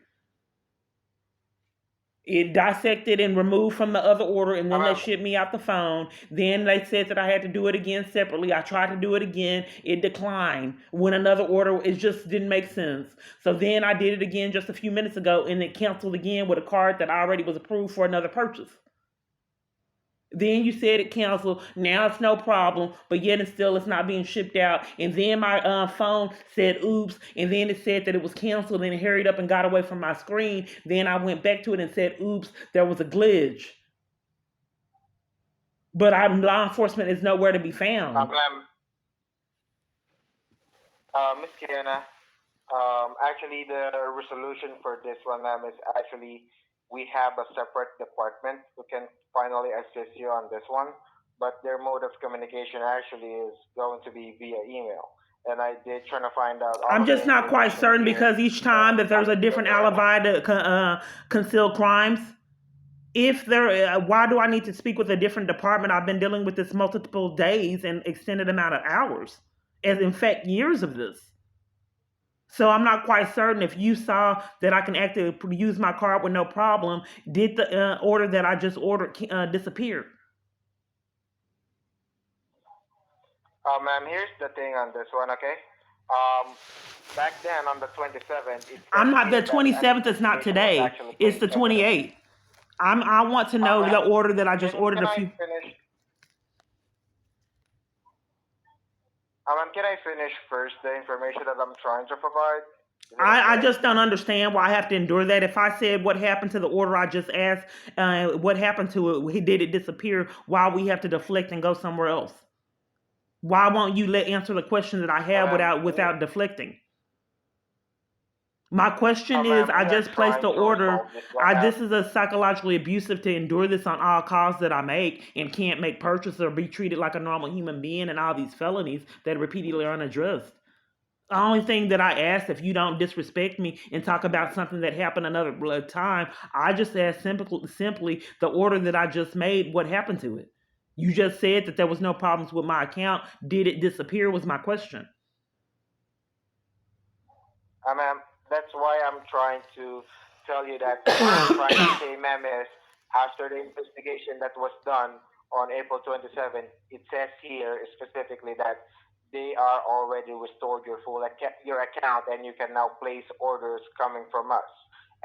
It dissected and removed from the other order, and then they Um, shipped me out the phone. Then they said that I had to do it again separately. I tried to do it again. It declined when another order, it just didn't make sense. So then I did it again just a few minutes ago, and it canceled again with a card that already was approved for another purchase. Then you said it canceled. Now it's no problem, but yet and still it's not being shipped out. And then my phone said oops, and then it said that it was canceled, and it hurried up and got away from my screen. Then I went back to it and said oops, there was a glitch. But law enforcement is nowhere to be found. ma'am, Miss Kiana, actually, the resolution for this one, ma'am, is actually we have a separate department who can finally assist you on this one. But their mode of communication actually is going to be via email. And I did try to find out all I'm of the just not quite information certain here. because each time that there's a different alibi to conceal crimes. If there, why do I need to speak with a different department? I've been dealing with this multiple days and extended amount of hours, as in fact years of this. So I'm not quite certain if you saw that I can actually use my card with no problem. Did the order that I just ordered disappear? Ma'am, here's the thing on this one, okay? Back then on the 27th, it I'm says not. The here that an 27th is not investigation was today. actually It's the placed on this. 28th. I want to know the Ma'am, order that I just ordered can a I few. finish? Ma'am, can I finish first the information that I'm trying to provide? Is it I okay? just don't understand why I have to endure that. If I said what happened to the order I just asked, what happened to it? Did it disappear? Why we have to deflect and go somewhere else? Why won't you answer the question that I have Ma'am, without deflecting? My question is, ma'am, I we are just placed trying the to order. resolve this one out. This is a psychologically abusive to endure this on all calls that I make and can't make purchases or be treated like a normal human being and all these felonies that repeatedly are unaddressed. The only thing that I ask, if you don't disrespect me and talk about something that happened another time, I just ask simply the order that I just made, what happened to it? You just said that there was no problems with my account. Did it disappear was my question. Ma'am, that's why I'm trying to tell you that what I'm trying to say, ma'am, is after the investigation that was done on April 27th, it says here specifically that they are already restored your account and you can now place orders coming from us.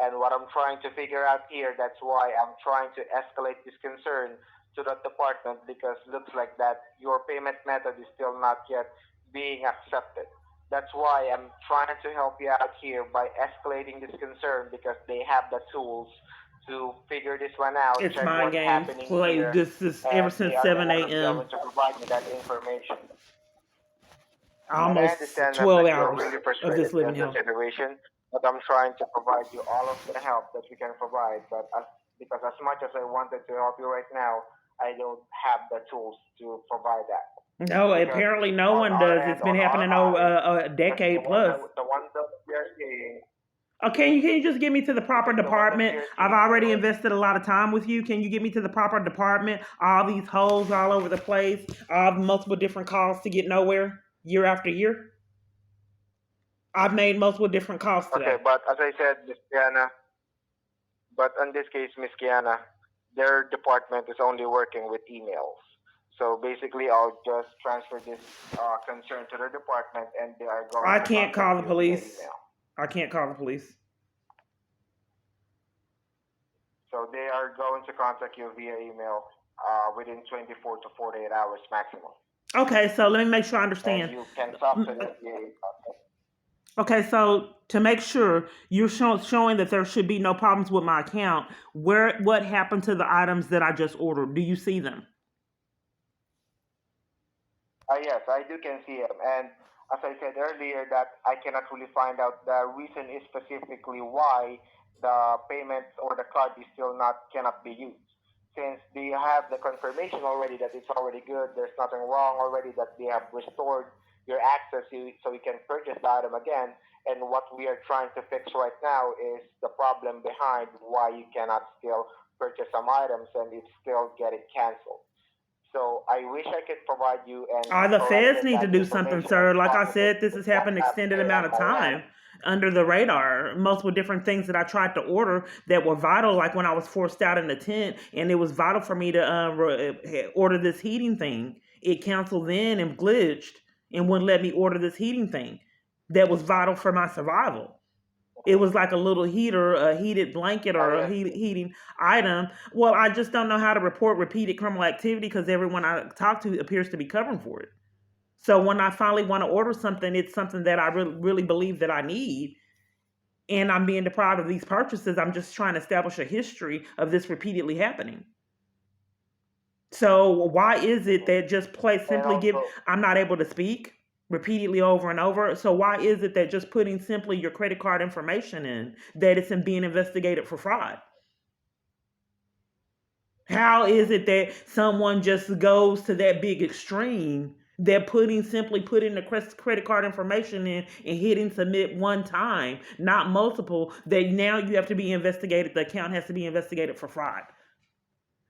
And what I'm trying to figure out here, that's why I'm trying to escalate this concern to that department because looks like that your payment method is still not yet being accepted. That's why I'm trying to help you out here by escalating this concern because they have the tools to figure this one out, It's check mind what's games happening played. here, This is ever and they since are the 7 one who's a.m. going to provide me that information. And I Almost understand, ma'am, 12 that you're hours really of this frustrated living with the hell. situation, but I'm trying to provide you all of the help that we can provide. Because as much as I wanted to help you right now, I don't have the tools to provide that. No, Because apparently no on one our does. It's end, been on our happening over eyes, a because decade plus. the one that we are seeing, Can you just get me to the proper because the one that we department? are I've seeing already here, invested a lot of time with you. Can you get me to the proper department? All these holes all over the place, multiple different calls to get nowhere year after year. I've made multiple different calls okay, today. but as I said, Miss Kiana, but in this case, Miss Kiana, their department is only working with emails. So basically, I'll just transfer this concern to their department, and they are going I to can't contact call the you via police. email. I can't call the police. So they are going to contact you via email within 24 to 48 hours maximum. Okay, so let me make sure I And understand. you can talk to them via email. Okay, so to make sure you're showing that there should be no problems with my account, what happened to the items that I just ordered? Do you see them? Yes, I do can see him. And as I said earlier, that I cannot really find out the reason is specifically why the payment or the card is still not cannot be used. since they have the confirmation already that it's already good, there's nothing wrong already, that they have restored your access so you can purchase the item again. And what we are trying to fix right now is the problem behind why you cannot still purchase some items and it's still getting canceled. So I wish I could provide you and The feds corrected need to that do something, information and sir. Like I process it said, this with has what happened happened extended here amount on of my end. time under the radar. Multiple different things that I tried to order that were vital, like when I was forced out in the tent, and it was vital for me to order this heating thing. It canceled then and glitched and wouldn't let me order this heating thing that was vital for my survival. It was like a little heater, a heated blanket, Oh or a yes. heating item. Well, I just don't know how to report repeated criminal activity because everyone I talk to appears to be covering for it. So when I finally want to order something, it's something that I really believe that I need, and I'm being deprived of these purchases. I'm just trying to establish a history of this repeatedly happening. So why is it that just play And simply give? also, I'm not able to speak repeatedly over and over. So why is it that just putting simply your credit card information in that it's in being investigated for fraud? How is it that someone just goes to that big extreme that simply putting the credit card information in and hitting submit one time, not multiple, that now you have to be investigated, the account has to be investigated for fraud?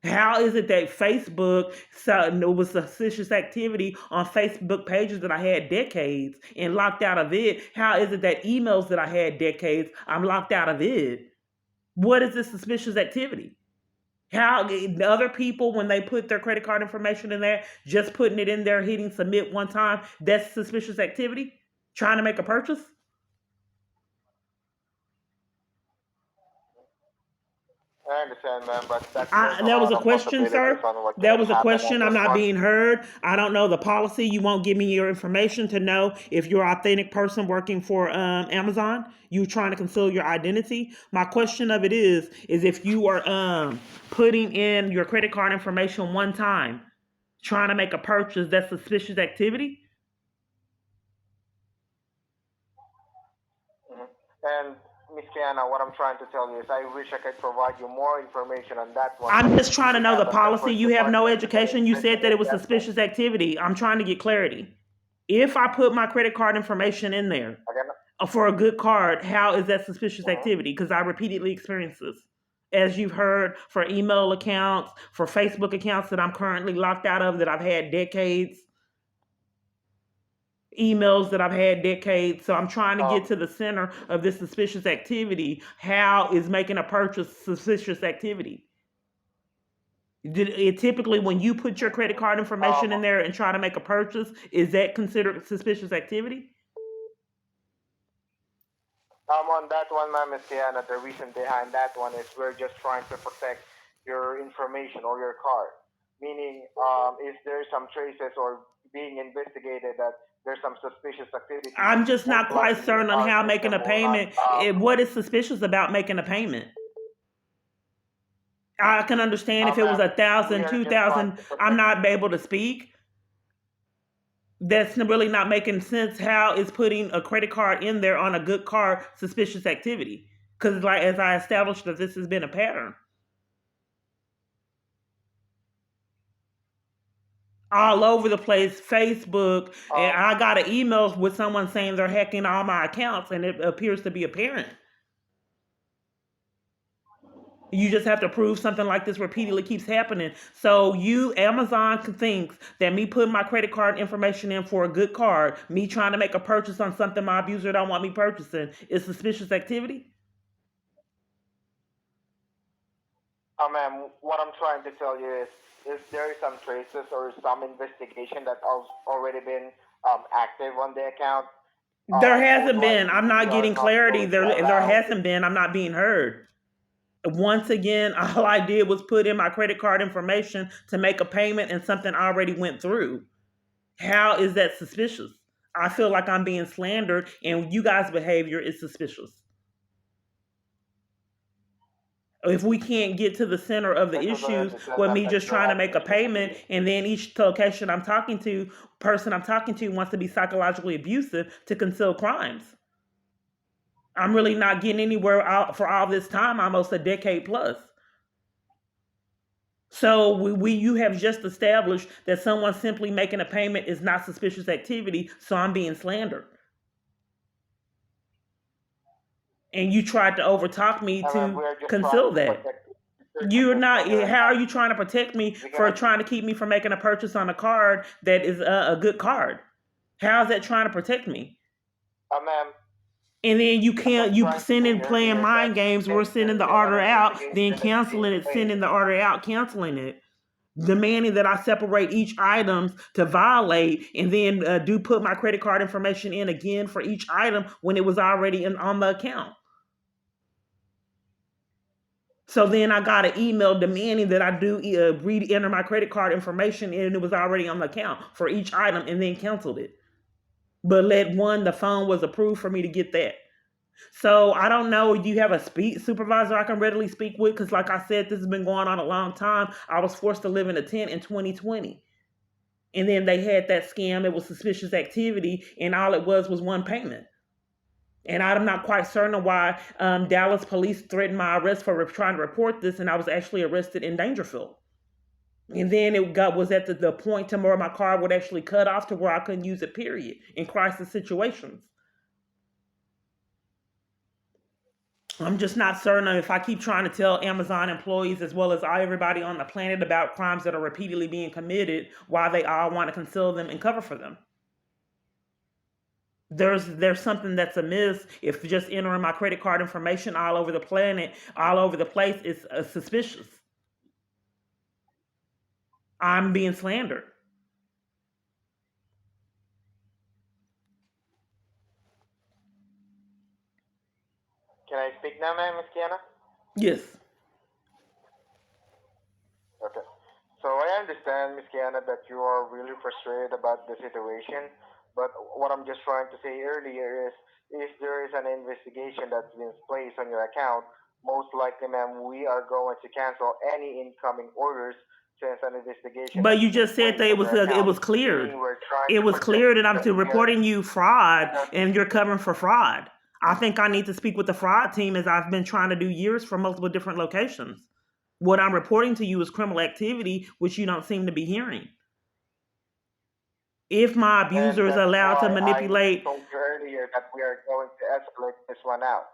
How is it that Facebook there was suspicious activity on Facebook pages that I had decades and locked out of it? How is it that emails that I had decades, I'm locked out of it? What is this suspicious activity? How the other people, when they put their credit card information in there, just putting it in there, hitting submit one time, that's suspicious activity? Trying to make a purchase? I understand, man, but there's a That was lot a of question, possibilities sir. on what That can was a happen on question. I'm this not one. being heard. I don't know the policy. You won't give me your information to know if you're an authentic person working for Amazon. You trying to conceal your identity. My question of it is if you are putting in your credit card information one time, trying to make a purchase, that's suspicious activity. Mhm. And Miss Kiana, what I'm trying to tell you is I wish I could provide you more information on that one, but I'm just trying to we know the have a policy. separate You have no department who can education. You said that it investigate was that one. suspicious activity. I'm trying to get clarity. If I put my credit card information in there Again? for a good card, how is that suspicious Mhm. activity? Because I repeatedly experience this. As you've heard, for email accounts, for Facebook accounts that I'm currently locked out of that I've had decades, emails that I've had decades. So I'm trying to get Um, to the center of this suspicious activity. How is making a purchase suspicious activity? Typically, when you put your credit card information um, in there and try to make a purchase, is that considered suspicious activity? on that one, ma'am, Miss Kiana, the reason behind that one is we're just trying to protect your information or your card. Meaning, if there's some traces or being investigated that there's some suspicious activity, I'm just most not quite likely certain on our how making system a will not. payment. What is suspicious about making a payment? I can understand if it was Ma'am, a we thousand, are two just trying thousand. to I'm protect. not able to speak. That's really not making sense. How is putting a credit card in there on a good card suspicious activity? Because, like as I established, that this has been a pattern all over the place. Facebook, and Um, I got an email with someone saying they're hacking all my accounts, and it appears to be a parent. You just have to prove something like this repeatedly keeps happening. So you, Amazon, thinks that me putting my credit card information in for a good card, me trying to make a purchase on something my abuser don't want me purchasing, is suspicious activity. Ma'am, what I'm trying to tell you is there some traces or some investigation that has already been active on the account? There Most hasn't been. likely I'm we not are getting not clarity. going to There allow. hasn't been. I'm not being heard. Once again, all I did was put in my credit card information to make a payment, and something already went through. How is that suspicious? I feel like I'm being slandered, and you guys' behavior is suspicious. If we can't get to the center of the I totally issues understand, with ma'am, me that just you're trying to make having a issues payment, with it. and then each location I'm talking to, person I'm talking to, wants to be psychologically abusive to conceal crimes. I'm really not getting anywhere out for all this time, almost a decade plus. So you have just established that someone simply making a payment is not suspicious activity, so I'm being slandered. And you tried to overtalk me We to are just trying conceal to that. protect You're services not. on your How are account. you trying to protect me We for cannot, trying to keep me from making a purchase on a card that is a good card? How is that trying to protect me? ma'am, And then you as can't. I'm You trying to say sending playing earlier, mind that games. We're since there sending is the an order out, then investigation that's canceling being it. played, Sending the order out, canceling it. Demanding that I separate each item to violate, and then do put my credit card information in again for each item when it was already on the account. So then I got an email demanding that I do re-enter my credit card information, and it was already on the account for each item, and then canceled it. But the phone was approved for me to get that. So I don't know. Do you have a supervisor I can readily speak with? Because like I said, this has been going on a long time. I was forced to live in a tent in 2020. And then they had that scam. It was suspicious activity, and all it was one payment. And I'm not quite certain why Dallas police threatened my arrest for trying to report this, and I was actually arrested in Dangerfield. And then was at the point to where my car would actually cut off to where I couldn't use it. Period. In crisis situations, I'm just not certain if I keep trying to tell Amazon employees as well as everybody on the planet about crimes that are repeatedly being committed, why they all want to conceal them and cover for them. There's something that's amiss if just entering my credit card information all over the planet, all over the place is suspicious. I'm being slandered. can I speak now, ma'am, Miss Kiana? Yes. Okay. So I understand, Miss Kiana, that you are really frustrated about the situation. But what I'm just trying to say earlier is, if there is an investigation that's been placed on your account, most likely, ma'am, we are going to cancel any incoming orders since an investigation But has you been just said placed that on your it account. was cleared. Meaning we're trying It to was protect cleared, and I'm because still we are reporting you fraud, because and you're covering for fraud. I think I need to speak with the fraud team, as I've been trying to do years for multiple different locations. What I'm reporting to you is criminal activity, which you don't seem to be hearing. If my and abuser is that's allowed to why I manipulate, told you earlier that we are going to escalate this one out.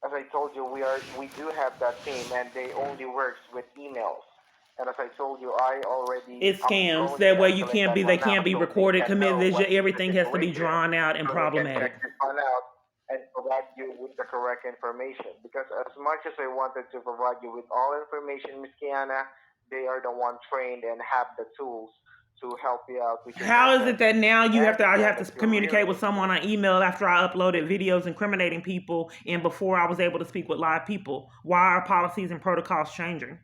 As I told you, we do have that team, and they only works with emails. And as I told you, it's I'm scams. going to That way you escalate can't that be. They one can't out be so they recorded. can know what is the Everything has to be situation, drawn out and so they can problematic. check this one out and provide you with the correct information. Because as much as I wanted to provide you with all information, Miss Kiana, they are the one trained and have the tools to help you out with your How is it concern. that now I I understand have that to you're communicate really with someone on email after I uploaded videos incriminating people and before I was able to speak with live people? Why are policies and protocols changing?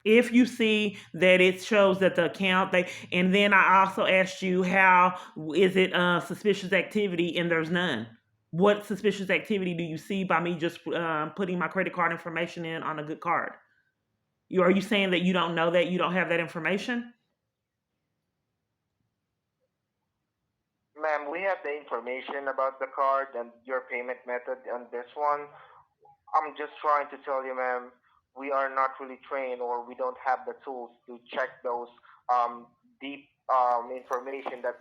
If you see that it shows that the account and then I also asked you, how is it suspicious activity, and there's none. What suspicious activity do you see by me just putting my credit card information in on a good card? Are you saying that you don't know, that you don't have that information? Ma'am, we have the information about the card and your payment method on this one. I'm just trying to tell you, ma'am, we are not really trained or we don't have the tools to check those deep information that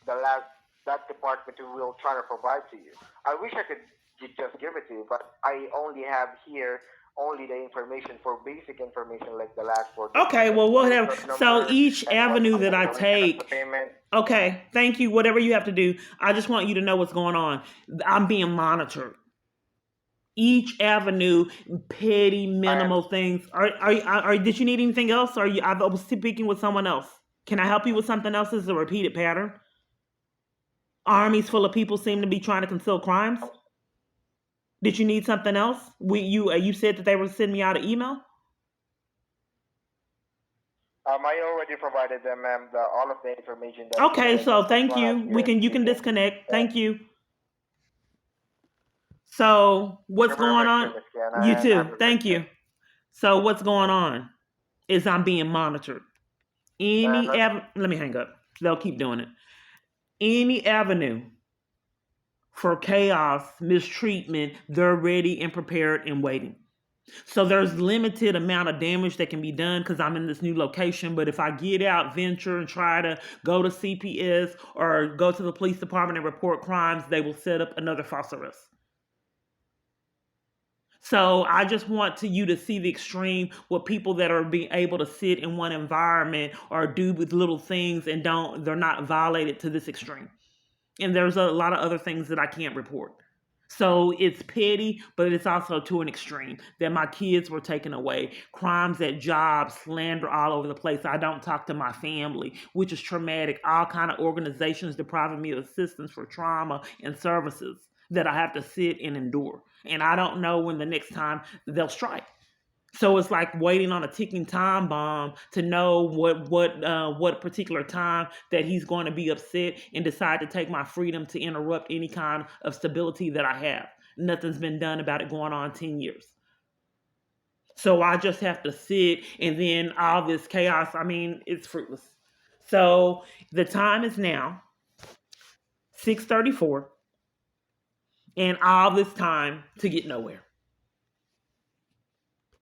the last that department will try to provide to you. I wish I could just give it to you, but I only have here only the information for basic information like the last four digits Okay, of well, the credit whatever. card So number each and what's avenue the that I duration of the take, payment. okay, thank you. Whatever you have to do, I just want you to know what's going on. I'm being monitored. Each avenue, petty, I minimal understand. things. Did you need anything else? Or I was speaking with someone else. Can I help you with something else? This is a repeated pattern. Armies full of people seem to be trying to conceal crimes. Did you need something else? You said that they were sending me out an email. I already provided them, ma'am, all of the information that is Okay, needed. so That's thank why I'm you. here You can speaking. disconnect. And Thank you. So what's you're very going much on? good, Miss Kiana, You and have too. a great Thank day. you. So what's going on is I'm being monitored. And Let me hang up. They'll keep doing it. Any avenue for chaos, mistreatment, they're ready and prepared and waiting. So there's limited amount of damage that can be done because I'm in this new location. But if I get out, venture, and try to go to CPS or go to the police department and report crimes, they will set up another false arrest. So I just want you to see the extreme with people that are being able to sit in one environment or do with little things and they're not violated to this extreme. And there's a lot of other things that I can't report. So it's petty, but it's also to an extreme that my kids were taken away, crimes at jobs, slander all over the place. I don't talk to my family, which is traumatic. All kind of organizations depriving me of assistance for trauma and services that I have to sit and endure. And I don't know when the next time they'll strike. So it's like waiting on a ticking time bomb to know what particular time that he's going to be upset and decide to take my freedom to interrupt any kind of stability that I have. Nothing's been done about it going on 10 years. So I just have to sit and then all this chaos, I mean, it's fruitless. So the time is now 6:34 and all this time to get nowhere.